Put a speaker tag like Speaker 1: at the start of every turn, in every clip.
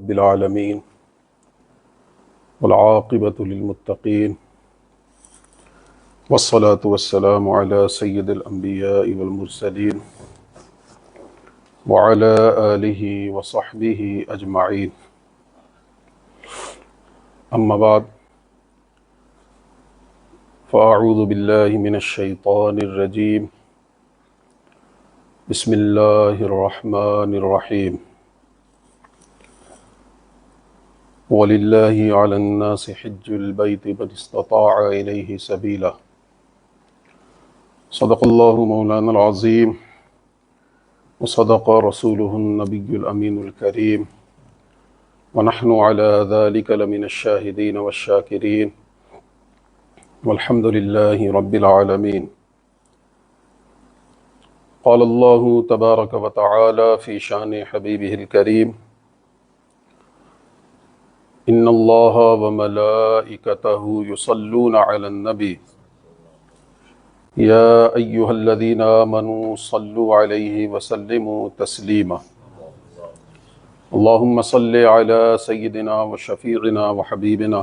Speaker 1: रब्बिल आलमीन वल आक़िबतु लिल मुत्तक़ीन वस्सलातु वस्सलामु अला सय्यिदिल अंबियाइ वल मुरसलीन व अला आलिहि व सहबिहि अजमईन। अम्मा बाद फ़अऊज़ु बिल्लाहि मिनश शैतानिर रजीम। बिस्मिल्लाहिर रहमानिर रहीम। वलिल्लाहि अलन नासि हिज्जुल बैति मन इस्तताअ इलैहि सबीला। सदक़ल्लाहु मौलानल अज़ीम व सदक़ रसूलुहुन नबियुल अमीनुल करीम व नहनु अला ज़ालिका लमिनश शाहिदीन वश्शाकिरीन वल्हम्दुलिल्लाहि रब्बिल आलमीन। क़ालल्लाहु तबारक व तआला फ़ी शानि हबीबिहिल करीम इन्नल्लाह व मलाइकतहु युसल्लूना अलन नबी या अय्युहल्लज़ीना आमनू सल्लु अलैहि व सल्लिमू तस्लीमा। अल्लाहुम्मा सल्लि अला सय्यिदिना व शफ़ीइना व हबीबिना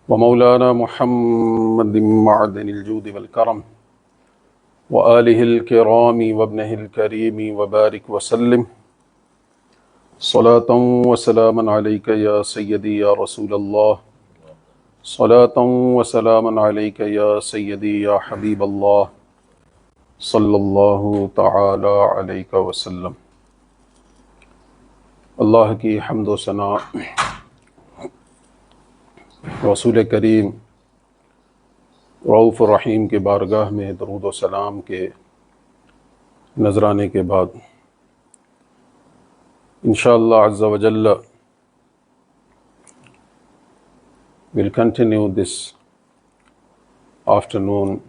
Speaker 1: व मौलाना मुहम्मदिन मअदनिल जूदि वल करम व आलिहिल किरामी व इब्निहिल करीमी व बारिक व सल्लिम सलातन व सलामन अलैका या सय्यदी या रसूलल्लाह। सलातन व सलामन अलैका या सय्यदी या हबीबल्लाह सल्लल्लाहु तआला अलैका वसल्लम। अल्लाह की हम्द व सना रसूल करीम रऊफ़ रहीम के बारगाह में दरूद व सलाम के नजराने के बाद इंशाअल्लाह अज़्ज़ा व जल्ल we'll continue this afternoon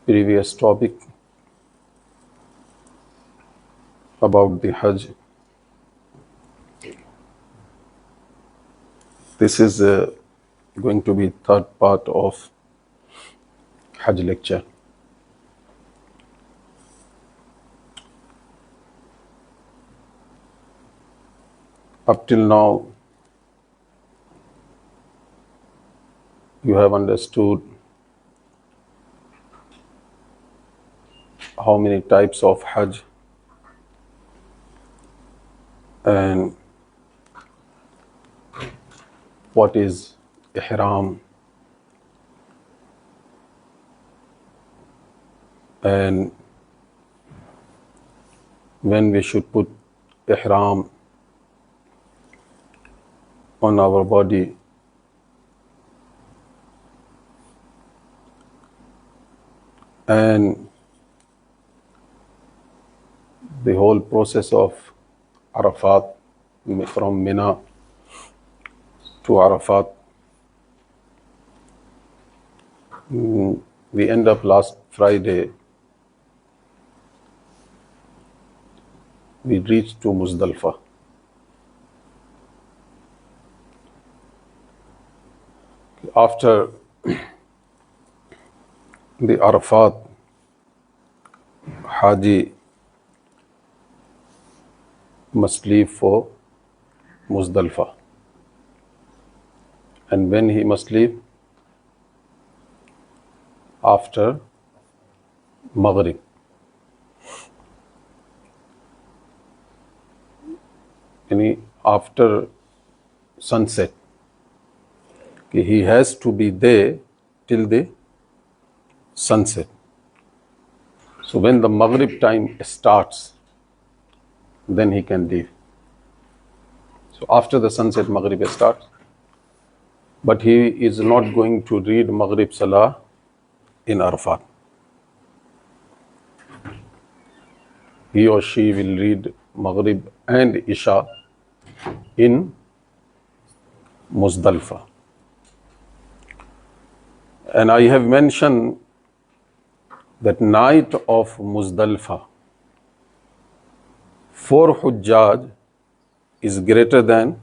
Speaker 1: previous topic about the Hajj. This is going to be third part of Hajj lecture. Up till now, you have understood how many types of Hajj and what is Ihram and when we should put Ihram on our body and the whole process of Arafat from Mina to Arafat. We end up last Friday, we reached to Muzdalifah. After the Arafat, Haji must leave for Muzdalifah. And when he must leave? After Maghrib. Yani after sunset. He has to be there till the sunset. So when the Maghrib time starts, then he can leave. So after the sunset, Maghrib starts. But he is not going to read Maghrib Salah in Arafat. He or she will read Maghrib and Isha in Muzdalifah. And I have mentioned that night of Muzdalifah for Hujjaj is greater than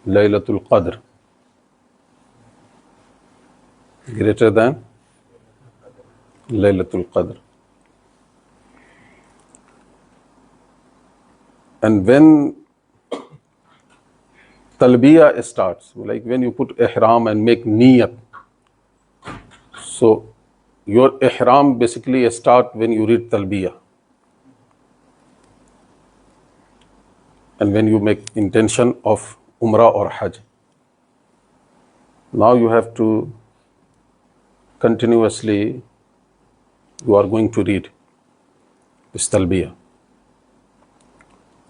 Speaker 1: Laylatul Qadr. Greater than Laylatul Qadr. And when talbiya starts, like when you put ihram and make niyat, so your ihram basically start when you read talbiya. And when you make intention of umrah or hajj. Now you have to continuously, you are going to read this talbiya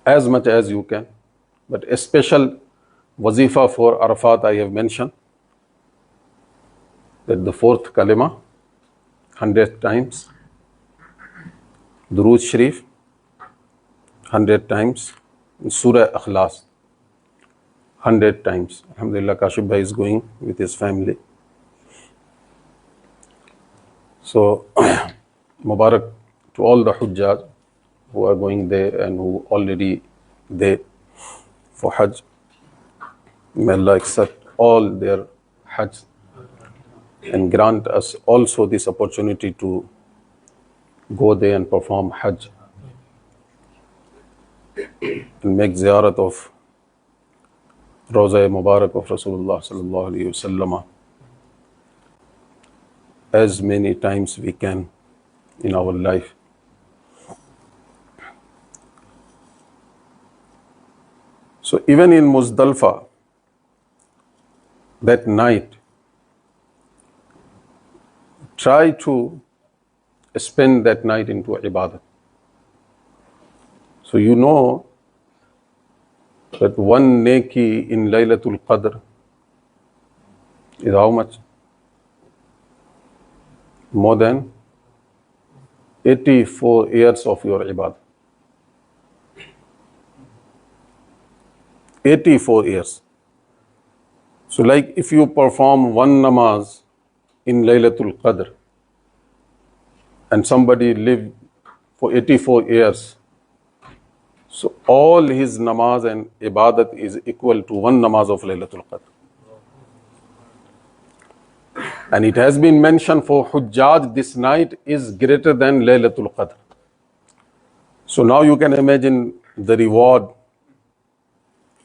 Speaker 1: as much as you can. But a special wazifa for Arafat I have mentioned, that the fourth kalima 100 times, Durood Sharif 100 times, Surah Ikhlas 100 times. Alhamdulillah, Kashif Bhai is going with his family. So, Mubarak to all the Hujjaj who are going there and who already there for Hajj. May Allah accept all their Hajj and grant us also this opportunity to go there and perform Hajj and make ziyarat of Rawza Mubarak of Rasulullah sallallahu alaihi wasallam as many times we can in our life. So even in Muzdalfa, that night, try to spend that night into ibadah. So you know that one neki in Laylatul Qadr is how much? More than 84 years of your ibadah. 84 years. So like if you perform one namaz in Laylatul Qadr and somebody lived for 84 years, so all his namaz and ibadat is equal to one namaz of Laylatul Qadr. And it has been mentioned for Hujjaj, this night is greater than Laylatul Qadr. So now you can imagine the reward.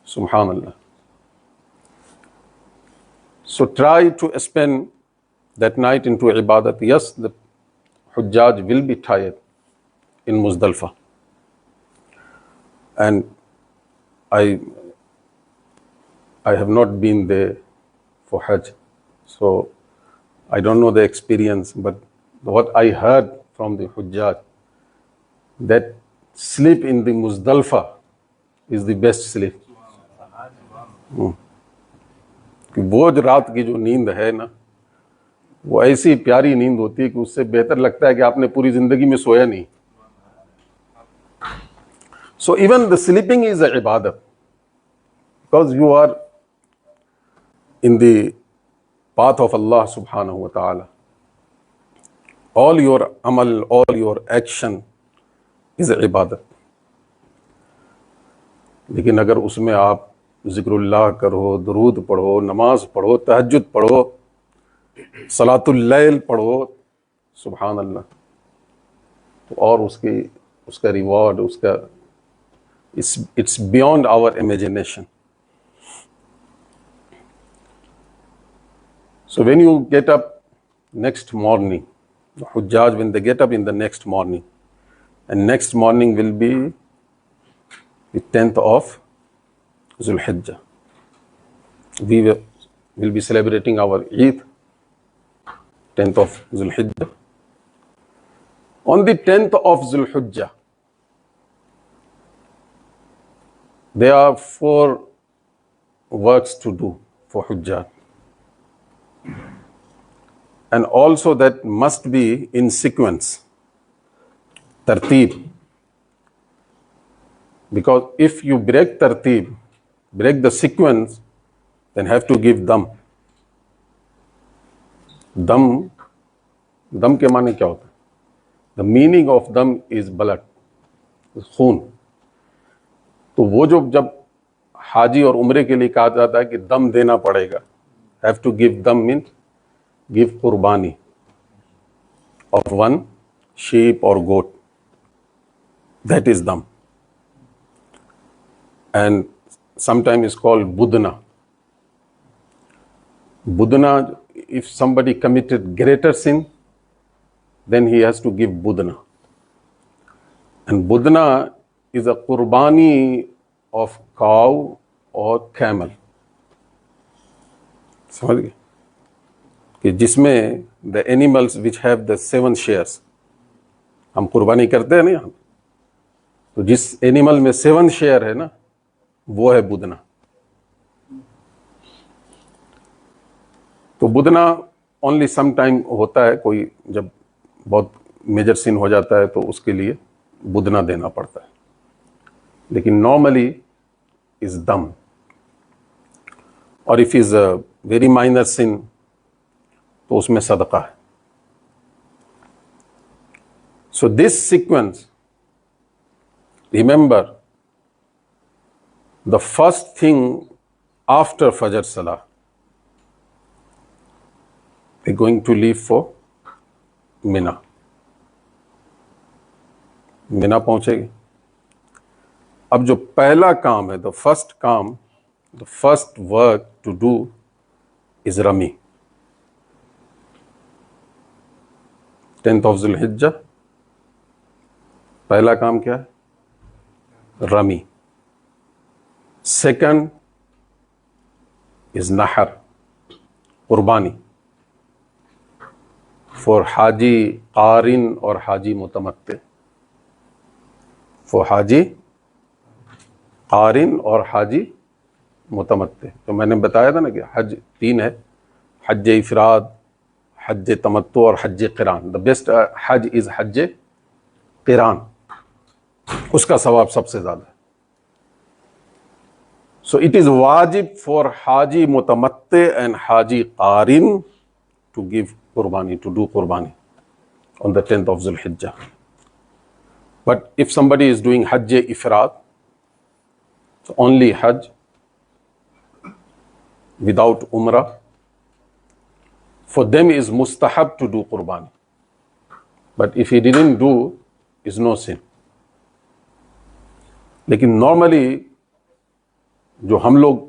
Speaker 1: Subhanallah. So try to spend that night into ibadat. Yes, the Hujjaj will be tired in Muzdalfa. And I have not been there for Hajj, so I don't know the experience, but what I heard from the Hujjaj, that sleep in the Muzdalfa is the best sleep. कि वो जो रात की जो नींद है ना, वो ऐसी प्यारी नींद होती है कि उससे बेहतर लगता है कि आपने पूरी जिंदगी में सोया नहीं. So even the sleeping is a ibadah, because you are in the path of Allah subhanahu wa ta'ala. All your amal, all your action is a ibadah. लेकिन अगर उसमें आप ज़िक्रुल्लाह करो, दुरूद पढ़ो, नमाज पढ़ो, तहज्जुद पढ़ो, सलातुल लैल पढ़ो, सुभान अल्लाह, तो और उसका रिवॉर्ड, उसका it's beyond our imagination. So when you get up next morning, the Hujjaj, when they get up in the next morning, and next morning will be the 10th of Zul Hijjah. We will be celebrating our Eid, 10th of Zul Hijjah. On the 10th of Zul Hijjah, there are 4 works to do for Hujjah. And also that must be in sequence, tarteeb. Because if you break tarteeb, break the sequence, then have to give dam. Dam के माने क्या होता है? The meaning of dam is blood, खून. तो वो जो जब हाजी और उम्रे के लिए कहा जाता है कि दम देना पड़ेगा, have to give dam means give qurbani of one sheep or goat. That is dam. and sometimes it's called Budna. Budna, if somebody committed greater sin, then he has to give Budna. And Budna is a qurbani of cow or camel. समझ गए कि जिसमें the animals which have the 7 shares, हम कुर्बानी करते हैं ना यहाँ, तो जिस एनिमल में 7 शेयर है ना, वो है बुदना. तो बुदना ओनली सम टाइम होता है, कोई जब बहुत मेजर सिन हो जाता है तो उसके लिए बुदना देना पड़ता है, लेकिन नॉर्मली इज दम. और if is a very minor sin तो उसमें सदका है. So this sequence, remember, the first thing after Fajr Salah, they're going to leave for Mina. Mina पहुंचेगी. अब जो पहला काम है, the first काम, the first work to do is Rami. 10th of Zulhijjah, पहला काम क्या है? Rami. Second is Nahar, Qurbani, for Haji Qarin or Haji Mutamatte. For Haji Qarin or Haji Mutamatte. तो मैंने बताया था ना कि हज 3 है, हज इफराद, हज तमत्तु और हज क़िरान. द बेस्ट हज इज हज क़िरान, उसका सवाब सबसे ज्यादा है. सो इट इज वाजिब फॉर हाजी मुतमत्ते एंड हाजी कारिन टू गिव कुर्बानी, टू डू कुर्बानी on the 10th of Zulhijjah. But if somebody is doing Hajj Ifrad, so only Hajj without Umrah, for them is mustahab to do Qurbani. But if he didn't do, is no sin. लेकिन normally जो हम लोग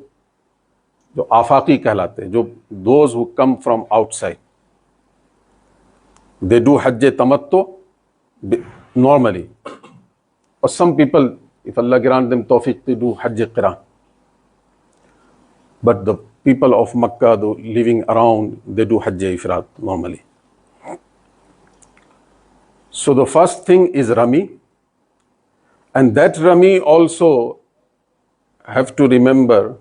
Speaker 1: जो आफाकी कहलाते हैं, जो those who come from outside, they do हज तमत्तो normally, or some people, if Allah grant them tawfiq, they do Hajj Qiran. But the people of Makkah, the living around, they do Hajj Ifrad normally. So the first thing is Rami, and that Rami also have to remember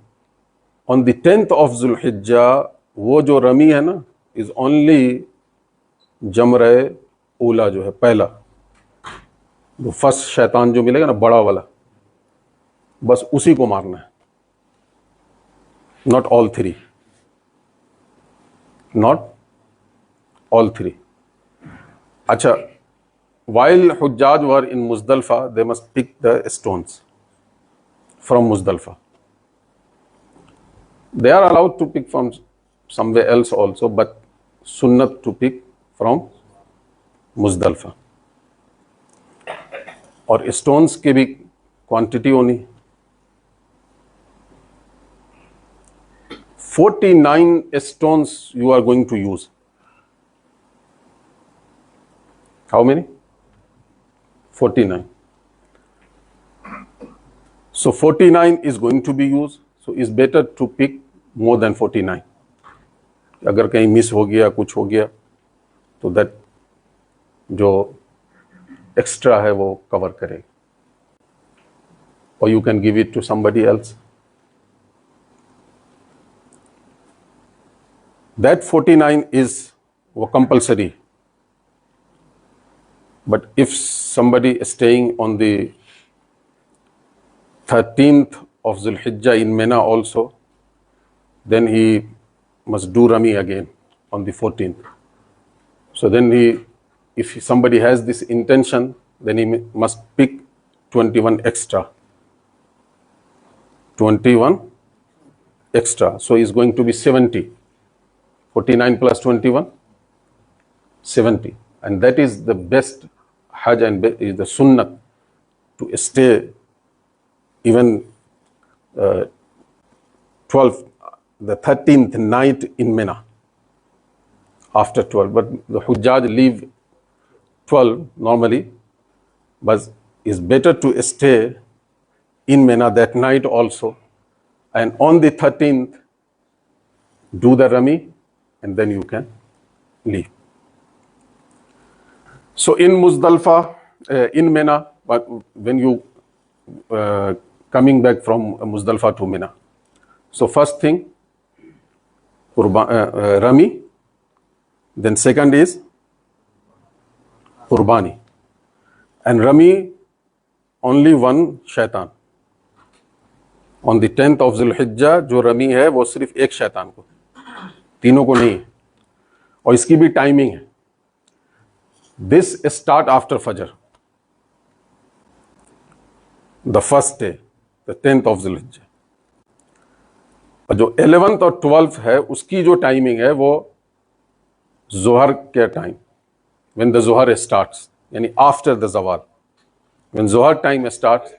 Speaker 1: on the 10th of Zulhijjah, वो जो Rami है ना, is only जमरे ऊला जो है पहला, वो first शैतान जो मिलेगा ना बड़ा वाला, बस उसी को मारना है. Not all three, not all three. अच्छा, while Hujjaj were in Muzdalfa, they must pick the stones from Muzdalfa. They are allowed to pick from somewhere else also, but sunnat to pick from Muzdalfa. और stones की भी quantity होनी. 49 stones you are going to use. How many? 49. So 49 is going to be used. So it's better to pick more than 49. अगर कहीं miss हो गया, कुछ हो गया, तो दैट जो एक्स्ट्रा है वो कवर करेगा. और you can give it to somebody else. That 49 is वो compulsory. But if somebody staying on the 13th of Zulhijjah in Mina also, then he must do Rami again on the 14th. So then if somebody has this intention, then he must pick 21 extra. 21 extra. So he's going to be 70. 49 plus 21, 70. And that is the best Hajj and is the sunnah, to stay even 12th, the 13th night in Mina, after 12. But the Hujjaj leave 12 normally, but it's better to stay in Mina that night also. And on the 13th, do the Rami, and then you can leave. So in Muzdalfa, in Mina, but when you coming back from Muzdalfa to Mina, so first thing, Rami, then second is Qurbani. And Rami, only one shaitan. On the 10th of Zulhijjah, जो rummy है वो सिर्फ एक शैतान को, तीनों को नहीं है. और इसकी भी टाइमिंग है. This start after Fajr, the first day, the 10th of Zulhijjah. और जो 11th और 12th है उसकी जो टाइमिंग है वो जोहर के time, when the Zohar starts, यानी after the Zawal, when Zohar time starts.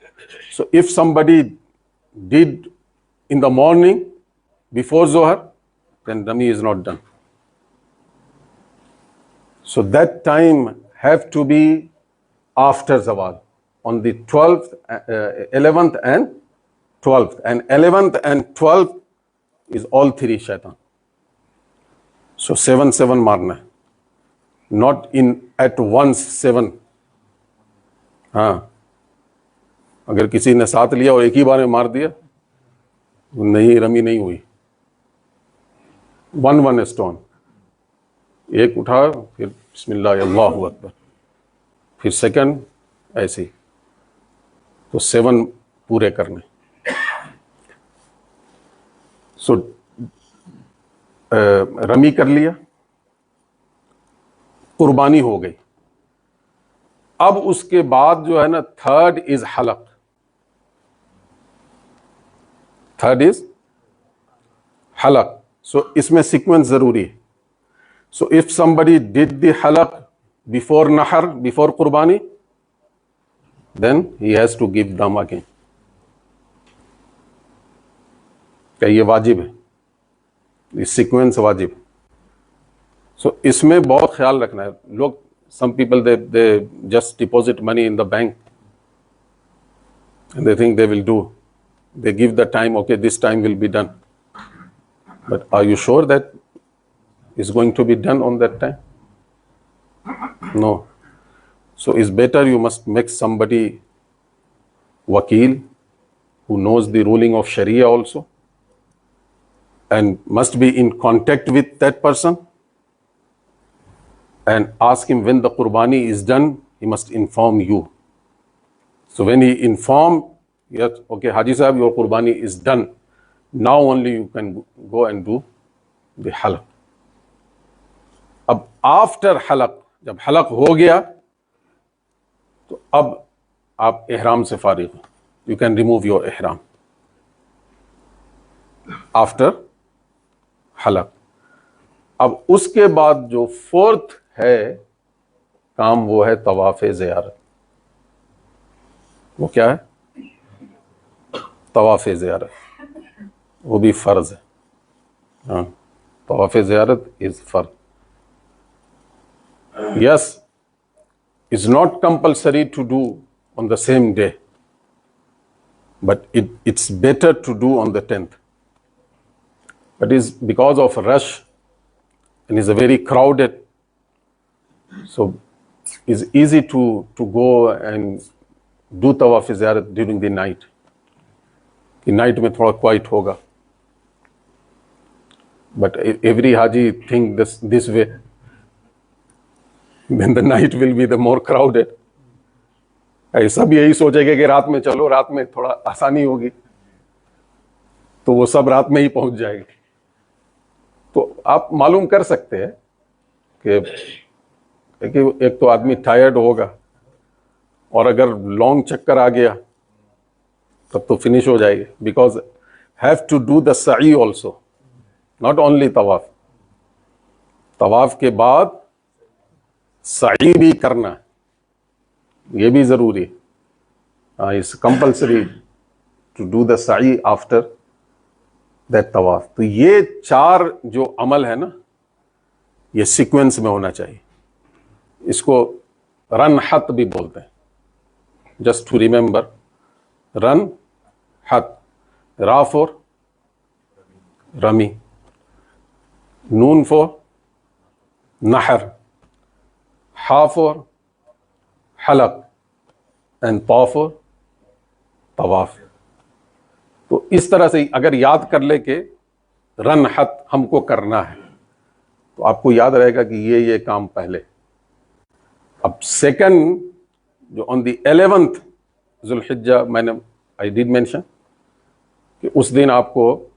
Speaker 1: So if somebody did in the morning before Zohar, then Rami is not done. So that time have to be after Zawal, on the 12th, 11th and 12th. And 11th and 12th is all three shaitan. So 7 marna, not in at once 7. हाँ, अगर किसी ने साथ लिया और एक ही बार में मार दिया, नहीं, रमी नहीं हुई. 1 स्टोन, एक उठा, फिर बिस्मिल्लाह अल्लाहु अकबर, फिर सेकंड, ऐसे ही. तो 7 पूरे करने. सो रमी कर लिया, कुर्बानी हो गई. अब उसके बाद जो है ना, थर्ड इज हलक. थर्ड इज हलक. सो इसमें सीक्वेंस जरूरी है. So if somebody did the halaq before nahar, before qurbani, then he has to give dam again. क्या ये वाजिब है? ये सीक्वेंस वाजिब. So इसमें बहुत ख्याल रखना है. लोग, some people they just deposit money in the bank and they think they will do. They give the time, okay, this time will be done. But are you sure that is going to be done on that time? No. So it's better you must make somebody wakil who knows the ruling of Sharia also, and must be in contact with that person, and ask him when the qurbani is done, he must inform you. So when he inform, yes, okay, Haji Sahib, your qurbani is done, now only you can go and do the halaq. अब after हलक, जब हलक हो गया तो अब आप इहराम से फारिग हो. यू कैन रिमूव योर इहराम आफ्टर हलक. अब उसके बाद जो फोर्थ है काम, वो है तवाफ ज़ियारत. वो क्या है? तवाफ ज़ियारत. वो भी फर्ज है. हाँ, तवाफ ज़ियारत इज फर्ज. Yes, it's not compulsory to do on the same day, but it's better to do on the 10th. But it's because of rush and it's a very crowded, so it's easy to go and do tawaf ziyarat during the night. कि night में थोड़ा quiet होगा. But every Haji think this way, then the night will be the more crowded. सब यही सोचेंगे कि रात में चलो, रात में थोड़ा आसानी होगी, तो वो सब रात में ही पहुंच जाएंगे. तो आप मालूम कर सकते हैं कि एक तो आदमी टायर्ड होगा, और अगर लॉन्ग चक्कर आ गया तब तो फिनिश हो जाएगी. Because have to do the सई ऑल्सो, नॉट ओनली तवाफ. तवाफ के बाद सई भी करना, ये भी जरूरी है. इस compulsory. to do the sa'i after that tawaf. तो ये 4 जो अमल है ना, ये सीक्वेंस में होना चाहिए. इसको रन हत भी बोलते हैं. जस्ट टू रिमेंबर, रन हत, रा फॉर रमी, नून फॉर नहर, हा फॉर हलक एंड ता फॉर तवाफ. तो इस तरह से अगर याद कर ले के रन हत हमको करना है तो आपको याद रहेगा कि ये काम पहले. अब सेकंड जो ऑन द 11th जुल्हिज्जा, मैंने आई डिड मेंशन कि उस दिन आपको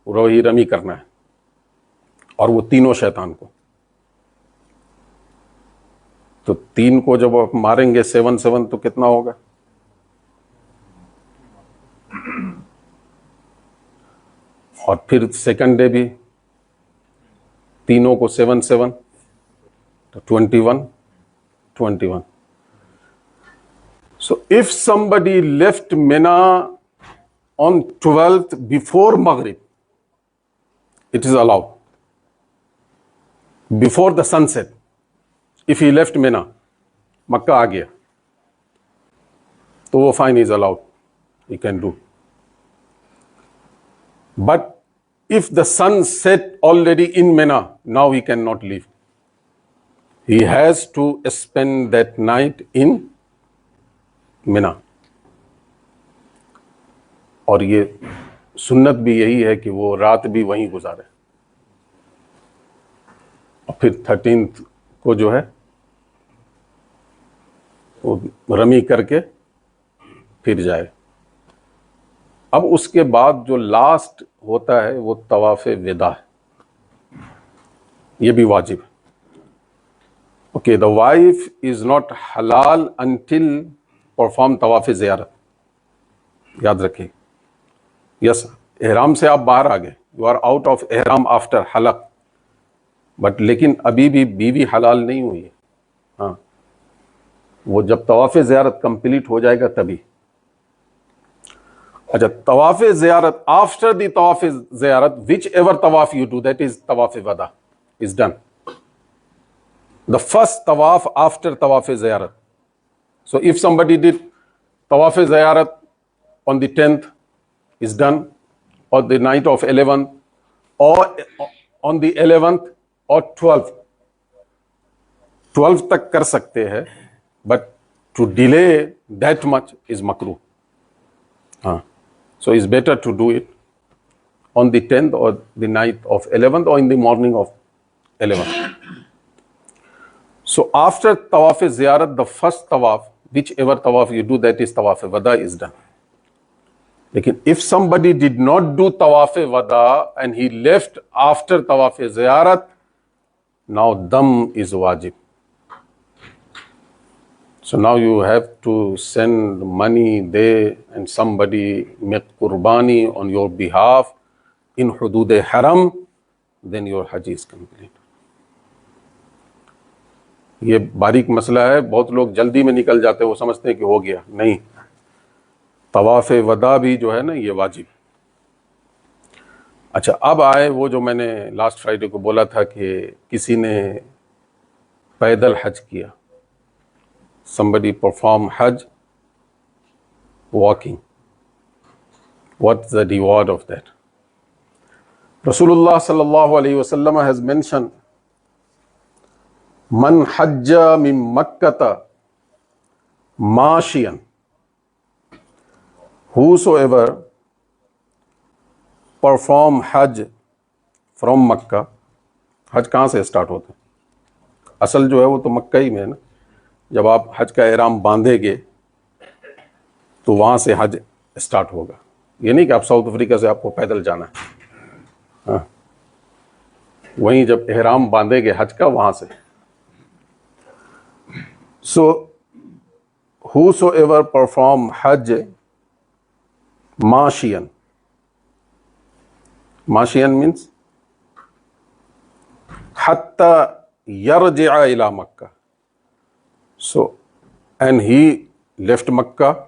Speaker 1: रोही रमी करना है और वो तीनों शैतान को. तो 3 को जब आप मारेंगे 7 तो कितना होगा? और फिर सेकंड डे भी तीनों को 7 तो 21. So if somebody left Mina on 12th before Maghrib, it is allowed. Before the sunset, if he left Mina, Makkah आ गया, तो वो fine is allowed. He can do. But if the sun set already in Mina, now he cannot leave. He has to spend that night in Mina. और ये सुन्नत भी यही है कि वो रात भी वहीं गुजारे और फिर 13th को जो है वो रमी करके फिर जाए. अब उसके बाद जो लास्ट होता है वो तवाफ़े विदा है, ये भी वाजिब है. Okay, the wife is not हलाल अंटिल परफॉर्म तवाफ़े ज़ियारत. याद रखिए. यस, एहराम से आप बाहर आ गए, यू आर आउट ऑफ एहराम आफ्टर हलक, बट लेकिन अभी भी बीवी हलाल नहीं हुई है. हाँ, वो जब तवाफ़े ज़ियारत कंप्लीट हो जाएगा तभी. अच्छा, तवाफ़े ज़ियारत, आफ्टर द तवाफ़े ज़ियारत, विच एवर तवाफ यू डू, दैट इज तवाफ़े वदा इज डन. द फर्स्ट तवाफ आफ्टर तवाफ़े ज़ियारत. So if somebody did tawaf ziyarat on the 10th is done, or the night of 11th, or on the 11th or 12th. 12 तक कर सकते हैं, but to delay that much is makruh. So it's better to do it on the 10th or the night of 11th or in the morning of 11th. So after tawaf ziyarat, the first tawaf, whichever tawaf you do, that is tawaf wada is done. Lekin if somebody did not do tawaf wada and he left after tawaf ziyarat, now dam is wajib. So now you have to send money there and somebody make qurbani on your behalf in hudud haram, then your hajj is complete. ये बारीक मसला है. बहुत लोग जल्दी में निकल जाते हैं, वो समझते हैं कि हो गया. नहीं, तवाफ़ वदा भी जो है ना ये वाजिब. अच्छा, अब आए वो जो मैंने लास्ट फ्राइडे को बोला था कि किसी ने पैदल हज किया. somebody perform hajj walking. What's the reward of that? Rasulullah sallallahu alaihi wasallam has mentioned, Man hajja min Makkata mashiyan. Whosoever perform hajj from Makkah. हज कहाँ से स्टार्ट होता है? असल जो है वो तो मक्का ही में है ना. जब आप हज का एहराम बांधेंगे तो वहाँ से हज स्टार्ट होगा. ये नहीं कि आप साउथ अफ्रीका से आपको पैदल जाना है. हाँ, वहीं जब एहराम बांधेंगे हज का वहाँ से. So whosoever perform hajj mashiyan. Mashiyan means hatta yarji'a ila Makkah. So, and he left Makkah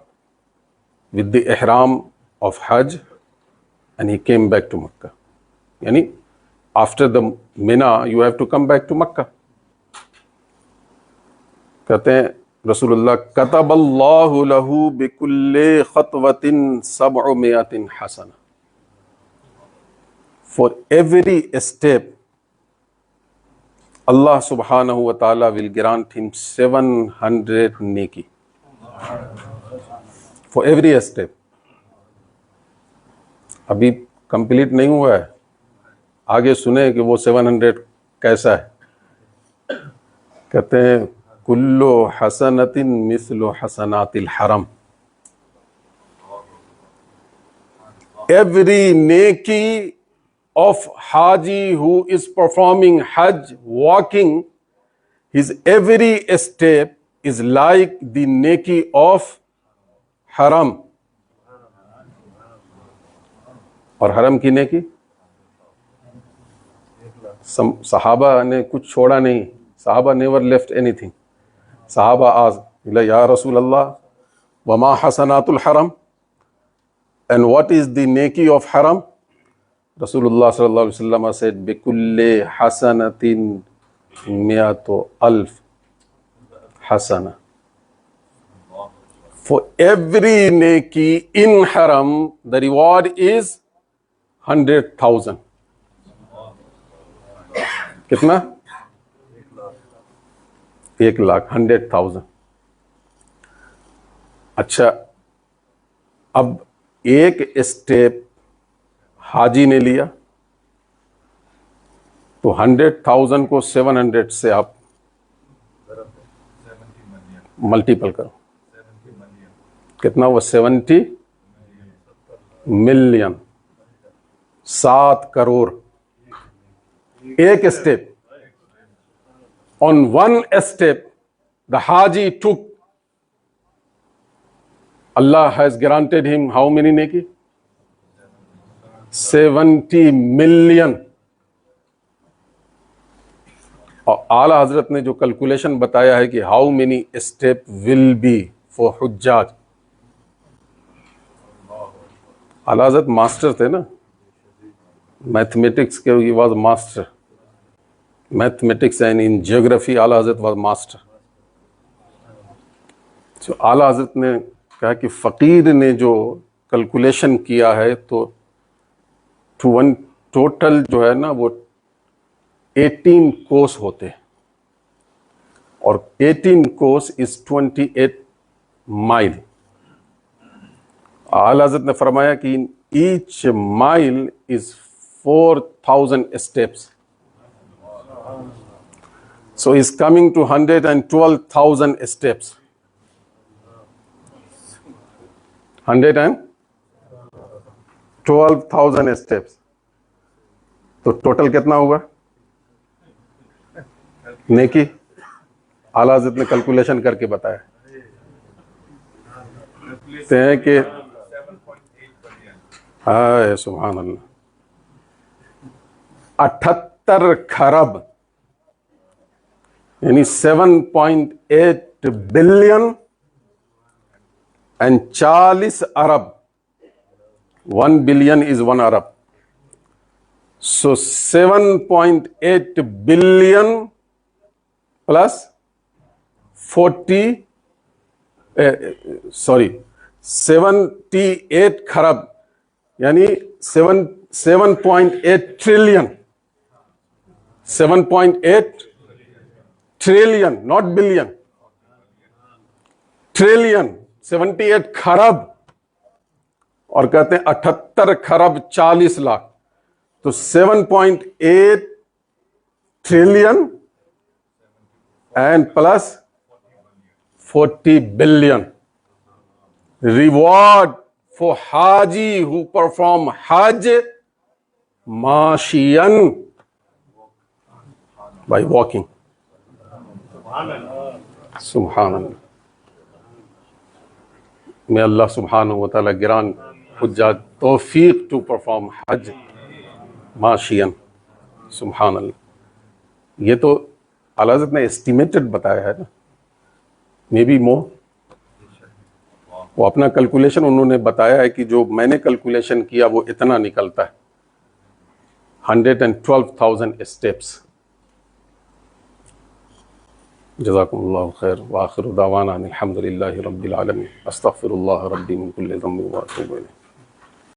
Speaker 1: with the ihram of Hajj and he came back to Makkah. Yani after the Mina you have to come back to Makkah. कहते हैं रसूलुल्लाह कतबल्लाहु लहू बिकुल्ले खतवतिन सबअमियतिन हसना. For every step Allah subhanahu wa ta'ala will grant him 700 neki. For every step. अभी complete नहीं हुआ है, आगे सुने कि वो 700 कैसा है. कहते हैं कुल्लो हसनतिन मिस्लो हसनातिल हरम. Every neki of Haji who is performing Hajj, walking, his every step is like the neki of Haram. और हरम की नेकी सहाबा ने कुछ छोड़ा नहीं. सहाबा never left anything. सहाबा asked, या रसूल अल्लाह वमा हसनातुल हरम, and what is the neki of haram? Rasulullah sallallahu alaihi wasallam said bikulli hasanatin mi'atu alf hasana. For every neki in haram the reward is 100,000. कितना? 1,00,000, 100,000. अच्छा, अब एक स्टेप हाजी ने लिया तो 100,000 को 700 से आप मल्टीपल करो. कितना वो 70 मिलियन, 7 करोड़. एक step. On one step the Haji took, Allah has granted him how many neki? 70 million. और आला हजरत ने जो कैलकुलेशन बताया है कि how many step will be for हुज्जाज. आला हजरत मास्टर थे ना मैथमेटिक्स के. He was master mathematics and in geography. आला हजरत वाज मास्टर. तो आला हजरत ने कहा कि फ़कीर ने जो कैलकुलेशन किया है तो टोटल जो है ना वो 18 कोस होते हैं और 18 कोस इज 28 माइल. आला हज़रत ने फरमाया कि each mile is 4,000 steps. So is coming to 112,000 steps. 112,000 steps. तो टोटल कितना होगा नेकी? आला हज़रत ने कैलकुलेशन करके बताया हैं कि हाय सुभान अल्लाह 78 खरब यानी 7.8 billion and 40 Arab. 1 billion is 1 Arab. So 7.8 billion plus 78 खरब यानी 7.8 trillion. 7.8 trillion, not billion. Trillion, 78 खरब. और कहते हैं 78 खरब 40 लाख. तो 7.8 trillion and plus 40 billion reward for Haji who perform हज माशियन बाय वॉकिंग. सुभान अल्लाह. May Allah subhanahu wa ta'ala grant Hujjaj tawfiq to perform Hajj माशियन. सुभान अल्लाह. ये तो आला हज़रत ने एस्टिमेटेड बताया है ना, मे बी मोर. वो अपना कैलकुलेशन उन्होंने बताया है कि जो मैंने कैलकुलेशन किया वो इतना निकलता है, 112,000 स्टेप्स। जज़ाकुमुल्लाहु खैर व आखिरु दावाना अनिल हम्दुलिल्लाहि रब्बिल आलमीन। अस्तगफिरुल्लाह रब्बी मिन कुल्लि ज़ंबिन व अतूबु इलैह।